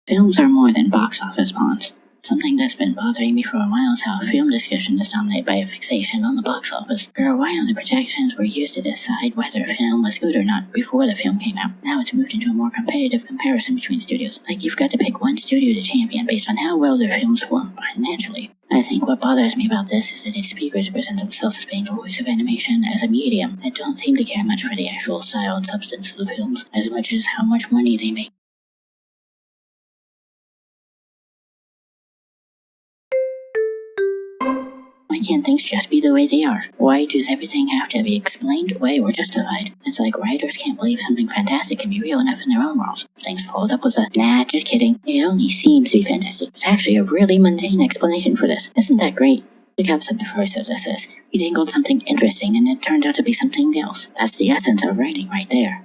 Films are more than box office pawns. Something that's been bothering me for a while is how film discussion is dominated by a fixation on the box office. For a while, the projections were used to decide whether a film was good or not before the film came out. Now it's moved into a more competitive comparison between studios. Like, you've got to pick one studio to champion based on how well their films perform financially. I think what bothers me about this is that its speakers present themselves as being the voice of animation as a medium that don't seem to care much for the actual style and substance of the films as much as how much money they make. Why can't things just be the way they are? Why does everything have to be explained away or justified? It's like writers can't believe something fantastic can be real enough in their own worlds. Things followed up with a, nah, just kidding, it only seems to be fantastic. It's actually a really mundane explanation for this. Isn't that great? We have some verses that says, we dangled something interesting and it turned out to be something else. That's the essence of writing right there.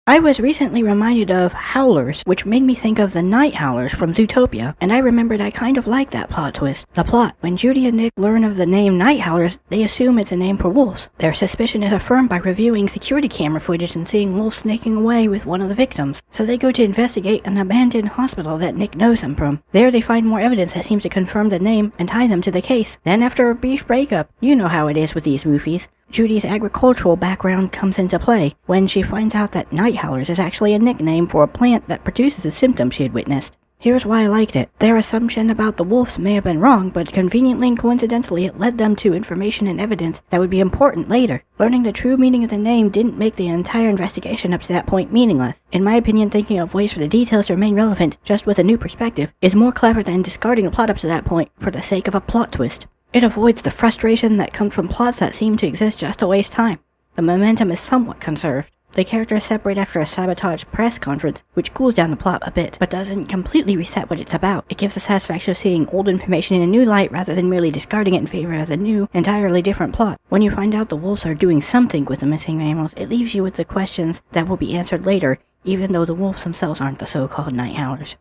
I was recently reminded of Howlers, which made me think of the Night Howlers from Zootopia, and I remembered I kind of liked that plot twist. The plot: when Judy and Nick learn of the name Night Howlers, they assume it's a name for wolves. Their suspicion is affirmed by reviewing security camera footage and seeing wolves snaking away with one of the victims. So they go to investigate an abandoned hospital that Nick knows them from. There they find more evidence that seems to confirm the name and tie them to the case. Then after a brief breakup, you know how it is with these movies, Judy's agricultural background comes into play when she finds out that Night Howlers is actually a nickname for a plant that produces the symptoms she had witnessed. Here's why I liked it. Their assumption about the wolves may have been wrong, but conveniently and coincidentally it led them to information and evidence that would be important later. Learning the true meaning of the name didn't make the entire investigation up to that point meaningless. In my opinion, thinking of ways for the details to remain relevant, just with a new perspective, is more clever than discarding the plot up to that point for the sake of a plot twist. It avoids the frustration that comes from plots that seem to exist just to waste time. The momentum is somewhat conserved. The characters separate after a sabotage press conference, which cools down the plot a bit, but doesn't completely reset what it's about. It gives the satisfaction of seeing old information in a new light rather than merely discarding it in favor of the new, entirely different plot. When you find out the wolves are doing something with the missing mammals, it leaves you with the questions that will be answered later, even though the wolves themselves aren't the so-called Night Howlers.